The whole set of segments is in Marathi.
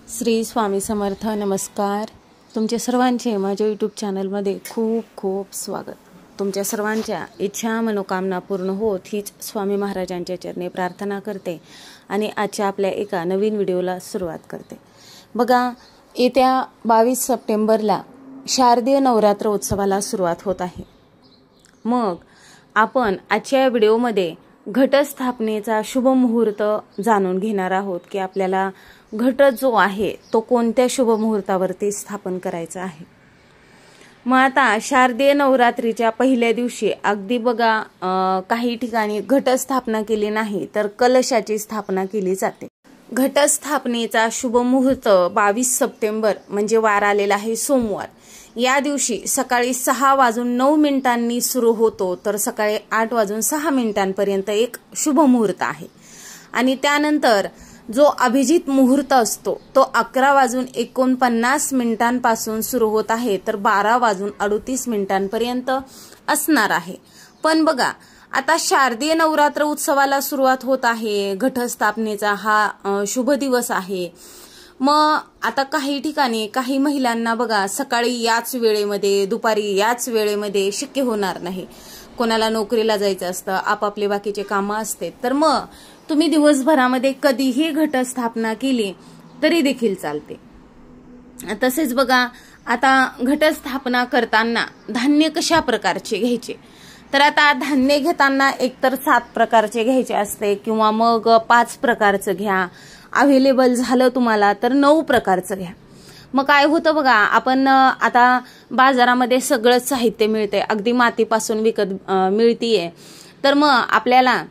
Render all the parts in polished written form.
श्री स्वामी समर्थ. नमस्कार. तुमच्या सर्वांचे माझ्या यूट्यूब चॅनलमध्ये खूप खूप स्वागत. तुमच्या सर्वांच्या इच्छा मनोकामना पूर्ण होत हीच स्वामी महाराजांच्या चरणी प्रार्थना करते आणि आजच्या आपल्या एका नवीन व्हिडिओला सुरुवात करते. बघा, येत्या 22 सप्टेंबरला शारदीय नवरात्र उत्सवाला सुरुवात होत आहे. मग आपण आजच्या या व्हिडिओमध्ये घटस्थापनेचा शुभ मुहूर्त जाणून घेणार आहोत की आपल्याला घट जो आहे तो कोणत्या शुभ मुहूर्तावरती स्थापन करायचा आहे. मग आता शारदीय नवरात्रीच्या पहिल्या दिवशी अगदी बघा, काही ठिकाणी घटस्थापना केली नाही तर कलशाची स्थापना केली जाते. घटस्थापनेचा शुभ मुहूर्त 22 सप्टेंबर म्हणजे वार आलेला आहे सोमवार. या दिवशी सकाळी 6:09 सुरू होतो तर सकाळी 8:06 एक शुभ मुहूर्त आहे. आणि त्यानंतर जो अभिजित मुहूर्त असतो तो 11:49 पासून सुरू होत आहे तर 12:38 असणार आहे. पण बघा, आता शारदीय नवरात्र उत्सवाला सुरुवात होत आहे. घटस्थापनेचा हा शुभ दिवस आहे. मग आता काही ठिकाणी काही महिलांना बघा, सकाळी याच वेळेमध्ये दुपारी याच वेळेमध्ये शक्य होणार नाही. कोणाला नोकरीला जायचं असतं, आपापले बाकीचे कामं असते, तर मग तुम्ही दिवसभरामध्ये कधीही घटस्थापना केली तरी देखील चालते. तसेच बघा, आता घटस्थापना करताना धान्य कशा प्रकारचे घ्यायचे, तर आता धान्य घेताना एकतर 7 प्रकारचे घ्यायचे असते किंवा मग 5 प्रकारचं घ्या. अवेलेबल झालं तुम्हाला तर 9 प्रकारचं घ्या. मग काय होतं बघा, आपण आता बाजारामध्ये सगळंच साहित्य मिळते, अगदी मातीपासून विकत मिळतीये. तर मग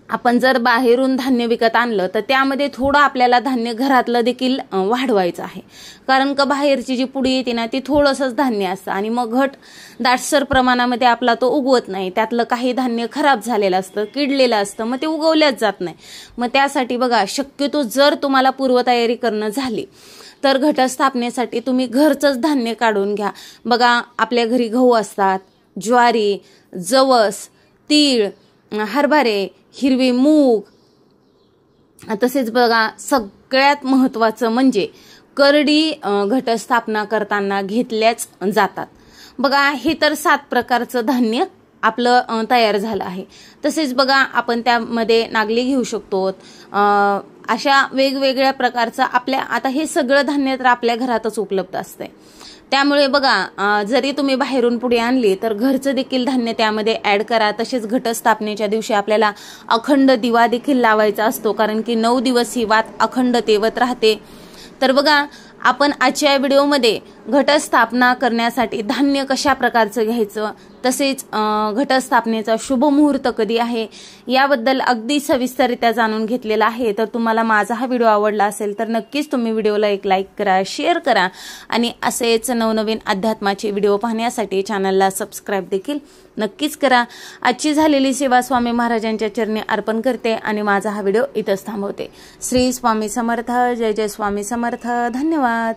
आपण जर बाहेरून धान्य विकत आणलं तर त्यामध्ये थोडं आपल्याला धान्य घरातलं देखील वाढवायचं आहे. कारण का बाहेरची जी पुडी येते ना ती थोडंसंच धान्य असतं आणि मग घट दाटसर प्रमाणामध्ये आपला तो उगवत नाही. त्यातलं काही धान्य खराब झालेलं असतं, किडलेलं असतं, मग ते उगवल्याच जात नाही. मग त्यासाठी बघा, शक्यतो जर तुम्हाला पूर्वतयारी करणं झाली तर घटस्थापनेसाठी तुम्ही घरचंच धान्य काढून घ्या. बघा, आपल्या घरी गहू असतात, ज्वारी, जवस, तीळ, हरभरे, हिरवी मूग. तसेच बघा, सगळ्यात महत्वाचं म्हणजे करडी घटस्थापना करताना घेतल्याच जातात. बघा, हे तर 7 प्रकारचं धान्य आपलं तयार झालं आहे. तसेच बघा, आपण त्यामध्ये नागली घेऊ शकतो. अशा वेगवेगळ्या प्रकारचं आता हे सगळं धान्य तर आपल्या घरातच उपलब्ध असते. त्यामुळे बघा, जरी तुम्ही बाहेरून पुढे आणली तर घरचं देखील धान्य त्यामध्ये ऍड करा. तसेच घटस्थापनेच्या दिवशी आपल्याला अखंड दिवा देखील लावायचा असतो, कारण की 9 दिवस ही वात अखंड तेवत राहते. तर बघा, आपण आजच्या व्हिडिओमध्ये घटस्थापना करण्यासाठी धान्य कशा प्रकारचं घ्यायचं, तसेच घटस्थापनेचा शुभ मुहूर्त कधी आहे याबद्दल अगदी सविस्तररित्या जाणून घेतलेला आहे. तर तुम्हाला माझा हा व्हिडिओ आवडला असेल तर नक्कीच तुम्ही व्हिडिओला एक लाईक करा, शेअर करा आणि असेच नवनवीन अध्यात्माचे व्हिडिओ पाहण्यासाठी चॅनलला सबस्क्राईब देखील नक्कीच करा. आजची झालेली सेवा स्वामी महाराजांच्या चरणी अर्पण करते आणि माझा हा व्हिडिओ इथंच थांबवते. श्री स्वामी समर्थ. जय जय स्वामी समर्थ. धन्यवाद.